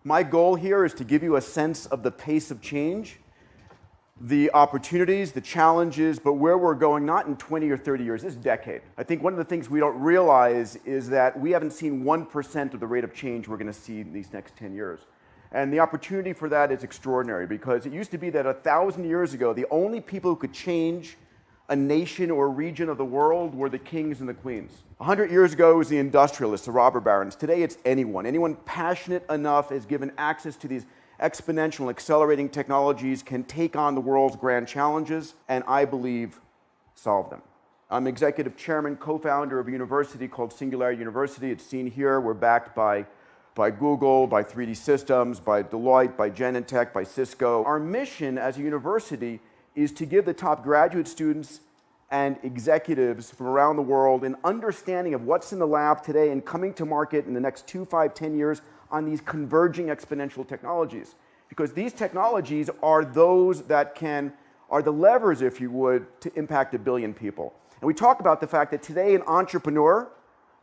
My goal here is to give you a sense of the pace of change, the opportunities, the challenges, but where we're going, not in 20 or 30 years, this decade. I think one of the things we don't realize is that we haven't seen 1% of the rate of change we're going to see in these next 10 years. And the opportunity for that is extraordinary, because it used to be that 1,000 years ago, the only people who could change a nation or a region of the world were the kings and the queens. 100 years ago, it was the industrialists, the robber barons. Today, it's anyone. Anyone passionate enough is given access to these exponential, accelerating technologies, can take on the world's grand challenges, and I believe solve them. I'm executive chairman, co-founder of a university called Singularity University. It's seen here. We're backed by Google, by 3D Systems, by Deloitte, by Genentech, by Cisco. Our mission as a university is to give the top graduate students and executives from around the world an understanding of what's in the lab today and coming to market in the next 2, 5, 10 years on these converging exponential technologies. Because these technologies are those that are the levers, if you would, to impact 1 billion people. And we talk about the fact that today an entrepreneur,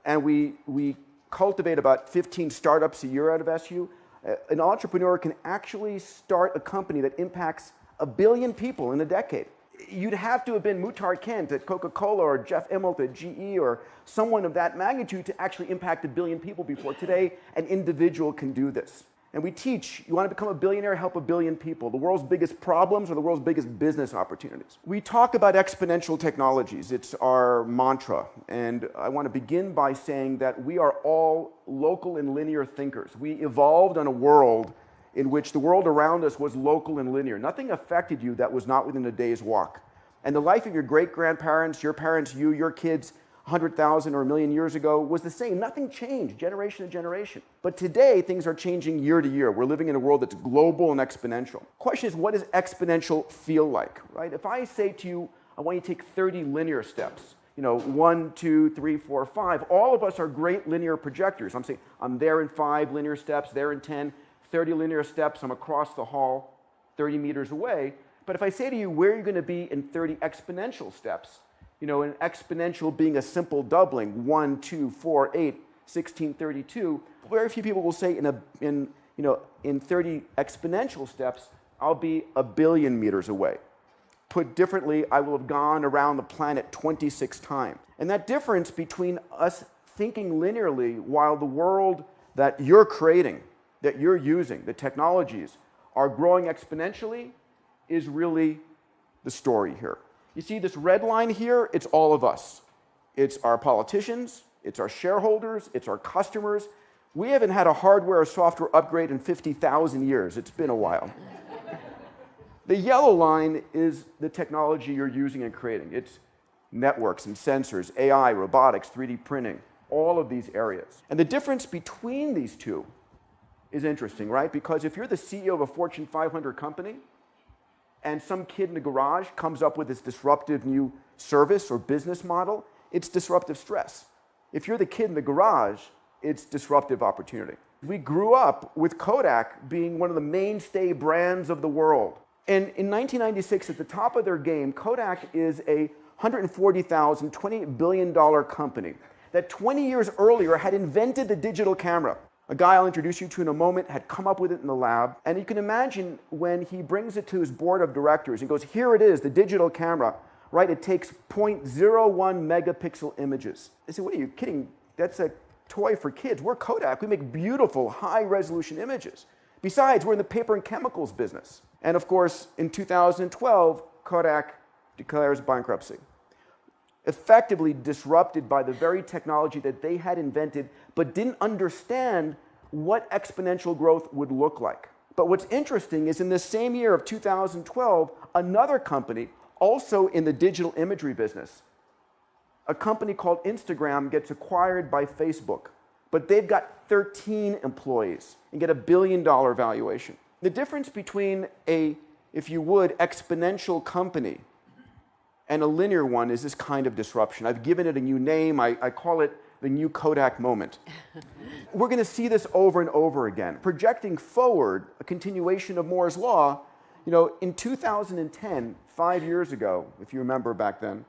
and we cultivate about 15 startups a year out of SU, an entrepreneur can actually start a company that impacts 1 billion people in a decade. You'd have to have been Muhtar Kent at Coca-Cola or Jeff Immelt at GE or someone of that magnitude to actually impact 1 billion people before today an individual can do this. And we teach, you want to become a billionaire, help 1 billion people. The world's biggest problems are the world's biggest business opportunities. We talk about exponential technologies. It's our mantra. And I want to begin by saying that we are all local and linear thinkers. We evolved on a world in which the world around us was local and linear. Nothing affected you that was not within a day's walk. And the life of your great-grandparents, your parents, you, your kids, 100,000 or 1 million years ago was the same. Nothing changed, generation to generation. But today, things are changing year to year. We're living in a world that's global and exponential. The question is, what does exponential feel like, right? If I say to you, I want you to take 30 linear steps, 1, 2, 3, 4, 5, all of us are great linear projectors. I'm saying, I'm there in 5 linear steps, there in 10, 30 linear steps, I'm across the hall, 30 meters away. But if I say to you, where are you going to be in 30 exponential steps? An exponential being a simple doubling, 1, 2, 4, 8, 16, 32. Very few people will say in 30 exponential steps, I'll be 1 billion meters away. Put differently, I will have gone around the planet 26 times. And that difference between us thinking linearly while the world that you're creating, that you're using, the technologies, are growing exponentially is really the story here. You see this red line here? It's all of us. It's our politicians, it's our shareholders, it's our customers. We haven't had a hardware or software upgrade in 50,000 years. It's been a while. The yellow line is the technology you're using and creating. It's networks and sensors, AI, robotics, 3D printing, all of these areas. And the difference between these two is interesting, right? Because if you're the CEO of a Fortune 500 company and some kid in the garage comes up with this disruptive new service or business model, it's disruptive stress. If you're the kid in the garage, it's disruptive opportunity. We grew up with Kodak being one of the mainstay brands of the world. And in 1996, at the top of their game, Kodak is a $140,000, $28 billion company that 20 years earlier had invented the digital camera. A guy I'll introduce you to in a moment had come up with it in the lab. And you can imagine when he brings it to his board of directors, he goes, here it is, the digital camera, right? It takes 0.01 megapixel images. They say, what are you kidding? That's a toy for kids. We're Kodak. We make beautiful, high-resolution images. Besides, we're in the paper and chemicals business. And of course, in 2012, Kodak declares bankruptcy, effectively disrupted by the very technology that they had invented but didn't understand what exponential growth would look like. But what's interesting is in this same year of 2012, another company, also in the digital imagery business, a company called Instagram gets acquired by Facebook, but they've got 13 employees and get $1 billion valuation. The difference between a, if you would, exponential company and a linear one is this kind of disruption. I've given it a new name. I call it the new Kodak moment. We're going to see this over and over again. Projecting forward, a continuation of Moore's law, in 2010, 5 years ago, if you remember back then,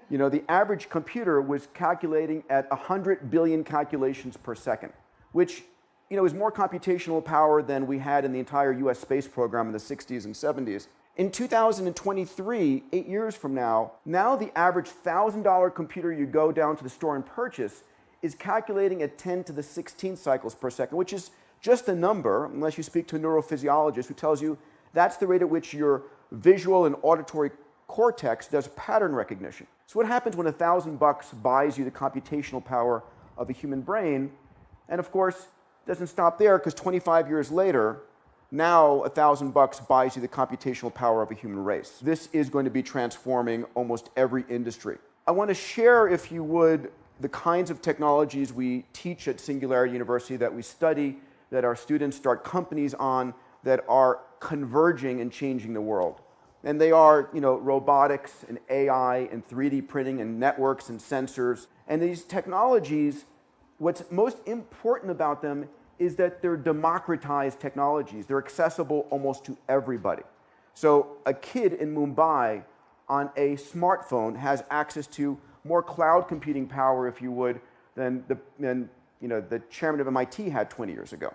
the average computer was calculating at 100 billion calculations per second, which is more computational power than we had in the entire US space program in the 60s and 70s. In 2023, 8 years from now, the average $1,000 computer you go down to the store and purchase is calculating at 10 to the 16 cycles per second, which is just a number, unless you speak to a neurophysiologist who tells you that's the rate at which your visual and auditory cortex does pattern recognition. So what happens when $1,000 buys you the computational power of a human brain? And of course, it doesn't stop there, because 25 years later, now $1,000 buys you the computational power of a human race. This is going to be transforming almost every industry. I want to share, if you would, the kinds of technologies we teach at Singularity University, that we study, that our students start companies on, that are converging and changing the world. And they are, robotics and AI and 3D printing and networks and sensors. And these technologies, what's most important about them is that they're democratized technologies. They're accessible almost to everybody. So a kid in Mumbai on a smartphone has access to more cloud computing power, if you would, than the chairman of MIT had 20 years ago,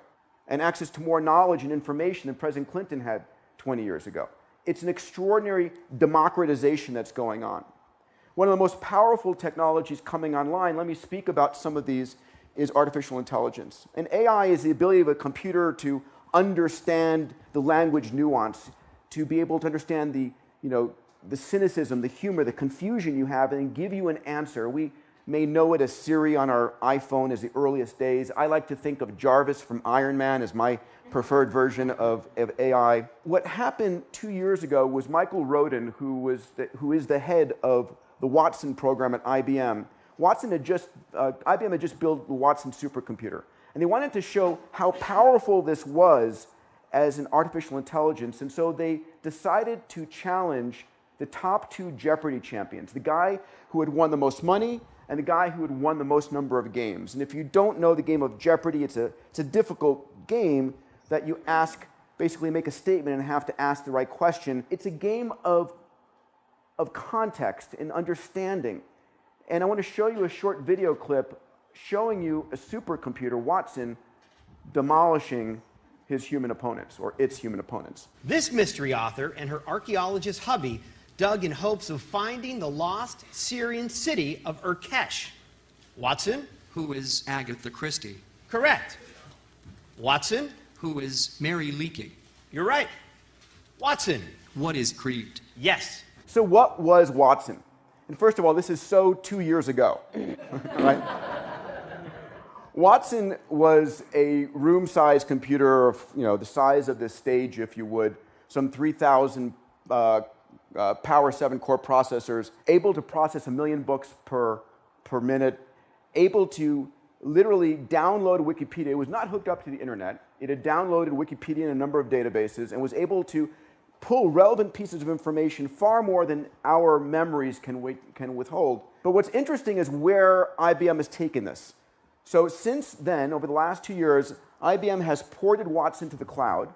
and access to more knowledge and information than President Clinton had 20 years ago. It's an extraordinary democratization that's going on. One of the most powerful technologies coming online, let me speak about some of these, is artificial intelligence. And AI is the ability of a computer to understand the language nuance, to be able to understand the cynicism, the humor, the confusion you have, and give you an answer. We may know it as Siri on our iPhone as the earliest days. I like to think of Jarvis from Iron Man as my preferred version of AI. What happened 2 years ago was Michael Rodin, who is the head of the Watson program at IBM. IBM had just built the Watson supercomputer, and they wanted to show how powerful this was as an artificial intelligence, and so they decided to challenge the top 2 Jeopardy champions, the guy who had won the most money and the guy who had won the most number of games. And if you don't know the game of Jeopardy, it's a difficult game that you basically make a statement and have to ask the right question. It's a game of context and understanding. And I want to show you a short video clip showing you a supercomputer, Watson, demolishing his human opponents, or its human opponents. This mystery author and her archaeologist hubby dug in hopes of finding the lost Syrian city of Urkesh. Watson? Who is Agatha Christie? Correct. Watson? Who is Mary Leakey? You're right. Watson? What is Crete? Yes. So what was Watson? And first of all, this is 2 years ago, right? Watson was a room-sized computer of, the size of this stage, if you would, some 3,000 Power 7 core processors, able to process 1 million books per minute, able to literally download Wikipedia. It was not hooked up to the internet. It had downloaded Wikipedia in a number of databases and was able to pull relevant pieces of information far more than our memories can withhold. But what's interesting is where IBM has taken this. So since then, over the last 2 years, IBM has ported Watson to the cloud,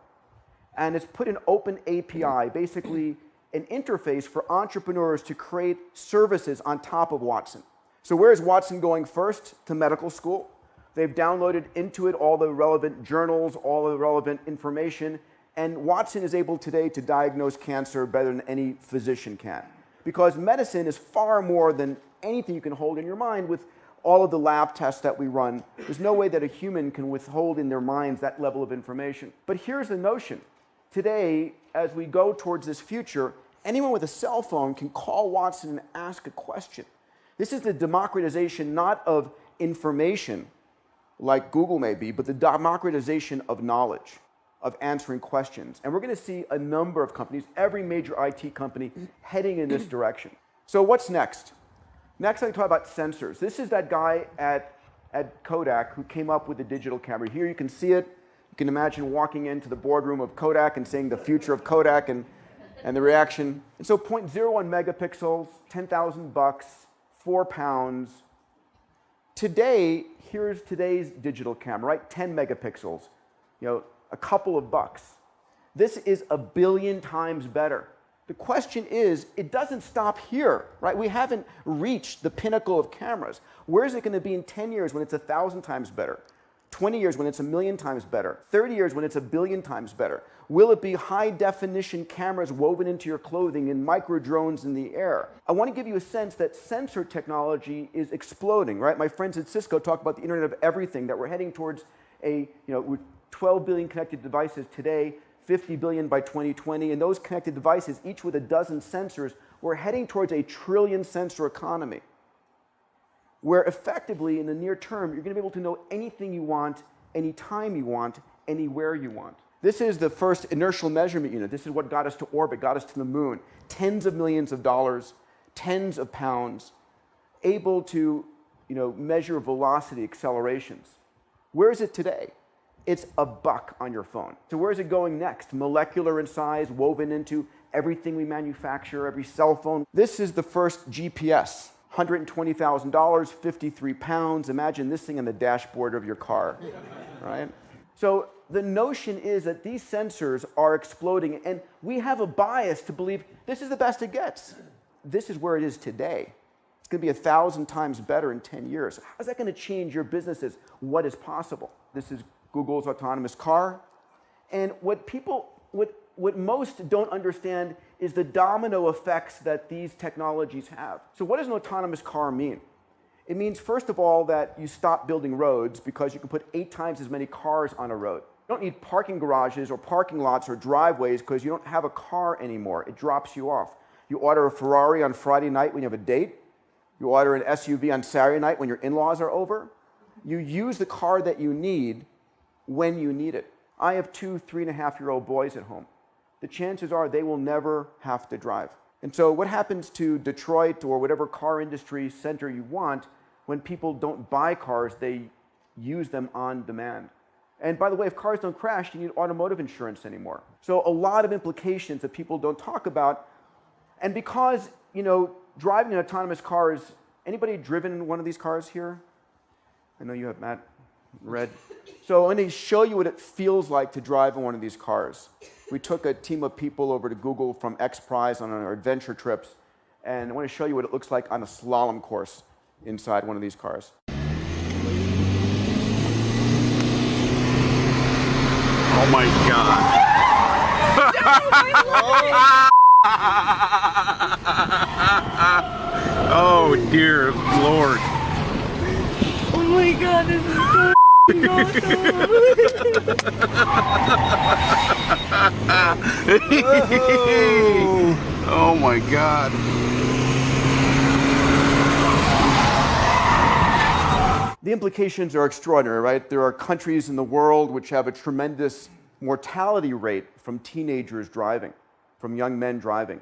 and it's put an open API, basically an interface for entrepreneurs to create services on top of Watson. So where is Watson going first? To medical school. They've downloaded into it all the relevant journals, all the relevant information, and Watson is able today to diagnose cancer better than any physician can. Because medicine is far more than anything you can hold in your mind with all of the lab tests that we run. There's no way that a human can withhold in their minds that level of information. But here's the notion. Today, as we go towards this future, anyone with a cell phone can call Watson and ask a question. This is the democratization not of information, like Google may be, but the democratization of knowledge, of answering questions. And we're going to see a number of companies, every major IT company, heading in this direction. So what's next? Next, I'm going to talk about sensors. This is that guy at Kodak who came up with the digital camera. Here you can see it. You can imagine walking into the boardroom of Kodak and saying the future of Kodak and the reaction. And so 0.01 megapixels, $10,000, 4 pounds. Today, here's today's digital camera, right? 10 megapixels, a couple of bucks. This is 1 billion times better. The question is, it doesn't stop here, right? We haven't reached the pinnacle of cameras. Where is it going to be in 10 years when it's 1,000 times better? 20 years when it's 1,000,000 times better? 30 years when it's 1,000,000,000 times better? Will it be high-definition cameras woven into your clothing and micro-drones in the air? I want to give you a sense that sensor technology is exploding, right? My friends at Cisco talk about the Internet of Everything, that we're heading towards with 12 billion connected devices today, 50 billion by 2020, and those connected devices, each with a dozen sensors, we're heading towards a trillion sensor economy, where effectively, in the near term, you're going to be able to know anything you want, anytime you want, anywhere you want. This is the first inertial measurement unit. This is what got us to orbit, got us to the moon. Tens of millions of dollars, tens of pounds, able to measure velocity accelerations. Where is it today? It's $1 on your phone. So where is it going next? Molecular in size, woven into everything we manufacture, every cell phone. This is the first GPS. $120,000, 53 pounds. Imagine this thing on the dashboard of your car, right? So the notion is that these sensors are exploding, and we have a bias to believe this is the best it gets. This is where it is today. It's going to be 1,000 times better in 10 years. How's that going to change your businesses? What is possible? This is Google's autonomous car. And what most don't understand is the domino effects that these technologies have. So what does an autonomous car mean? It means, first of all, that you stop building roads because you can put 8 times as many cars on a road. You don't need parking garages or parking lots or driveways because you don't have a car anymore. It drops you off. You order a Ferrari on Friday night when you have a date. You order an SUV on Saturday night when your in-laws are over. You use the car that you need when you need it. I have 2 3.5-year-old boys at home. The chances are they will never have to drive. And so what happens to Detroit or whatever car industry center you want when people don't buy cars, they use them on demand? And by the way, if cars don't crash, you need automotive insurance anymore. So a lot of implications that people don't talk about. And because, driving an autonomous car is, anybody driven one of these cars here? I know you have, Matt, Red. So I'm going to show you what it feels like to drive in one of these cars. We took a team of people over to Google from X Prize on our adventure trips, and I want to show you what it looks like on a slalom course inside one of these cars. Oh my God. Oh dear Lord. Oh my God, this is so Oh my God. The implications are extraordinary, right? There are countries in the world which have a tremendous mortality rate from teenagers driving, from young men driving.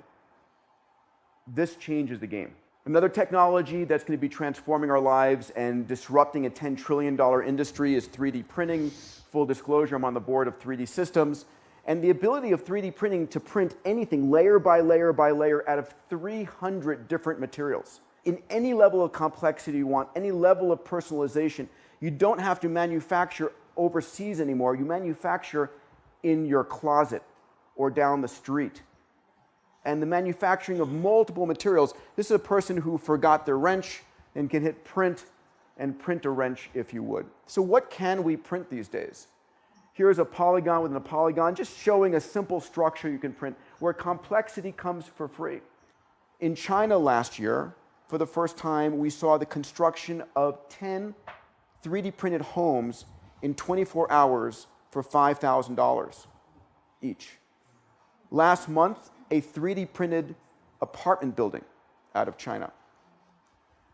This changes the game. Another technology that's going to be transforming our lives and disrupting a $10 trillion industry is 3D printing. Full disclosure, I'm on the board of 3D Systems. And the ability of 3D printing to print anything layer by layer by layer out of 300 different materials. In any level of complexity you want, any level of personalization, you don't have to manufacture overseas anymore. You manufacture in your closet or down the street. And the manufacturing of multiple materials. This is a person who forgot their wrench and can hit print and print a wrench if you would. So what can we print these days? Here's a polygon within a polygon, just showing a simple structure you can print where complexity comes for free. In China last year, for the first time, we saw the construction of 10 3D printed homes in 24 hours for $5,000 each. Last month, a 3D printed apartment building out of China.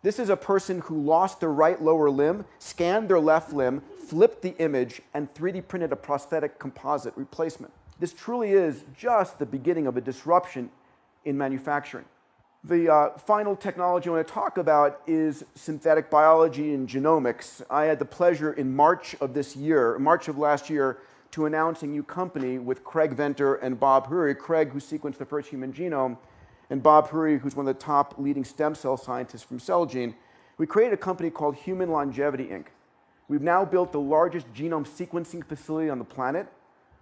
This is a person who lost their right lower limb, scanned their left limb, flipped the image, and 3D printed a prosthetic composite replacement. This truly is just the beginning of a disruption in manufacturing. The final technology I want to talk about is synthetic biology and genomics. I had the pleasure in March of last year, to announce a new company with Craig Venter and Bob Hurry. Craig, who sequenced the first human genome, and Bob Hurry, who's one of the top leading stem cell scientists from Celgene. We created a company called Human Longevity, Inc. We've now built the largest genome sequencing facility on the planet.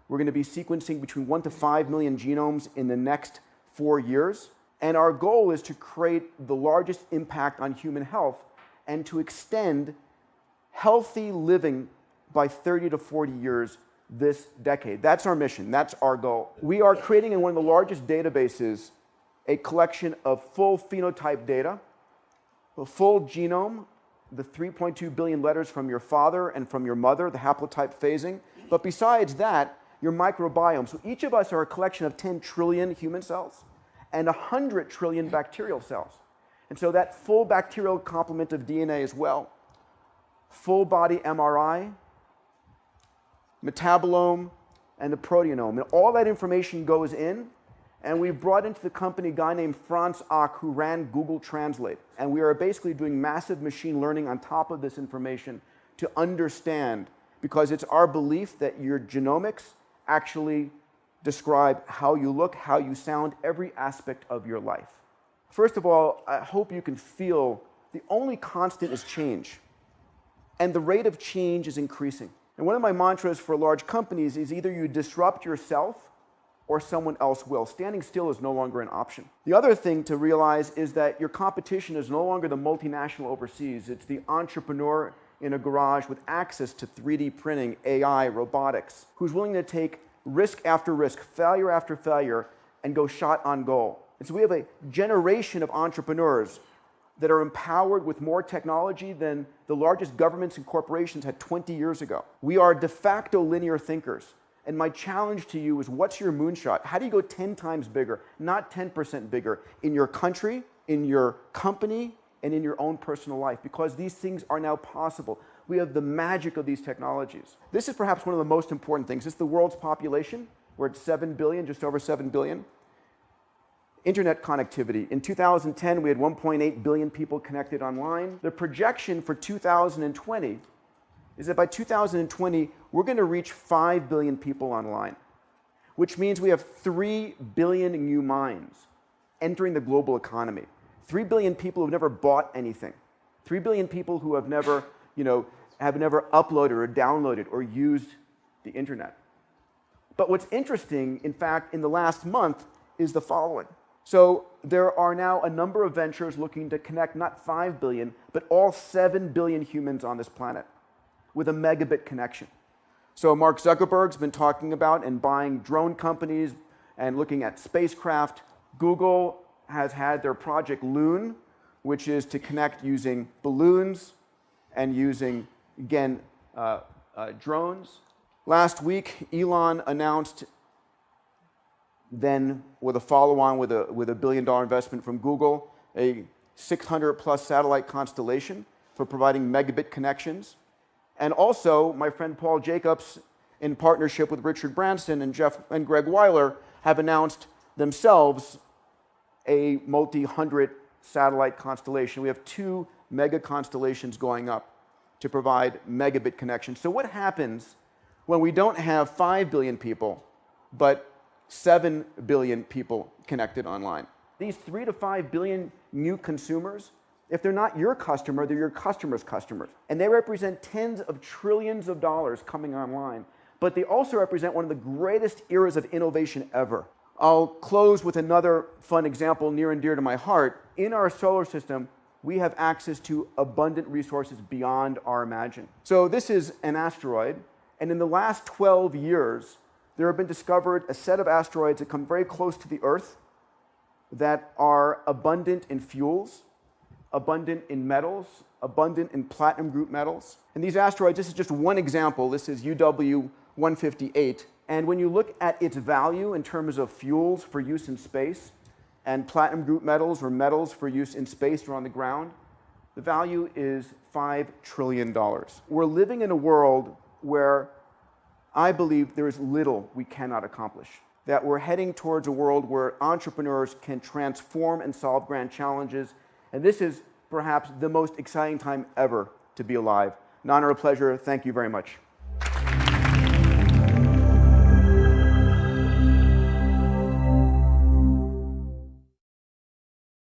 We're going to be sequencing between 1 to 5 million genomes in the next 4 years. And our goal is to create the largest impact on human health and to extend healthy living by 30 to 40 years this decade. That's our mission. That's our goal. We are creating in one of the largest databases a collection of full phenotype data, a full genome, the 3.2 billion letters from your father and from your mother, the haplotype phasing. But besides that, your microbiome. So each of us are a collection of 10 trillion human cells and 100 trillion bacterial cells. And so that full bacterial complement of DNA as well. Full body MRI, metabolome, and the proteome. And all that information goes in, and we've brought into the company a guy named Franz Ock who ran Google Translate. And we are basically doing massive machine learning on top of this information to understand, because it's our belief that your genomics actually describe how you look, how you sound, every aspect of your life. First of all, I hope you can feel the only constant is change. And the rate of change is increasing. And one of my mantras for large companies is either you disrupt yourself or someone else will. Standing still is no longer an option. The other thing to realize is that your competition is no longer the multinational overseas. It's the entrepreneur in a garage with access to 3D printing, AI, robotics, who's willing to take risk after risk, failure after failure, and go shot on goal. And so we have a generation of entrepreneurs that are empowered with more technology than the largest governments and corporations had 20 years ago. We are de facto linear thinkers. And my challenge to you is, what's your moonshot? How do you go 10 times bigger, not 10% bigger, in your country, in your company, and in your own personal life? Because these things are now possible. We have the magic of these technologies. This is perhaps one of the most important things. It's the world's population. We're at 7 billion, just over 7 billion. Internet connectivity. In 2010, we had 1.8 billion people connected online. The projection for 2020 is that by 2020, we're going to reach 5 billion people online, which means we have 3 billion new minds entering the global economy. 3 billion people who've never bought anything. 3 billion people who have never, have never uploaded or downloaded or used the internet. But what's interesting, in fact, in the last month is the following. So there are now a number of ventures looking to connect not 5 billion, but all 7 billion humans on this planet with a megabit connection. So Mark Zuckerberg's been talking about and buying drone companies and looking at spacecraft. Google has had their Project Loon, which is to connect using balloons and using, again, drones. Last week, Elon announced, then with a follow-on with a $1 billion investment from Google, a 600-plus satellite constellation for providing megabit connections. And also, my friend Paul Jacobs, in partnership with Richard Branson and Greg Weiler, have announced themselves a multi-hundred satellite constellation. We have 2 mega constellations going up to provide megabit connections. So what happens when we don't have 5 billion people, but 7 billion people connected online? These 3 to 5 billion new consumers, if they're not your customer, they're your customer's customers. And they represent tens of trillions of dollars coming online. But they also represent one of the greatest eras of innovation ever. I'll close with another fun example near and dear to my heart. In our solar system, we have access to abundant resources beyond our imagine. So this is an asteroid, and in the last 12 years, there have been discovered a set of asteroids that come very close to the Earth that are abundant in fuels, abundant in metals, abundant in platinum group metals. And these asteroids, this is just one example. This is UW-158. And when you look at its value in terms of fuels for use in space and platinum group metals or metals for use in space or on the ground, the value is $5 trillion. We're living in a world where I believe there is little we cannot accomplish. That we're heading towards a world where entrepreneurs can transform and solve grand challenges. And this is perhaps the most exciting time ever to be alive. An honor, a pleasure. Thank you very much.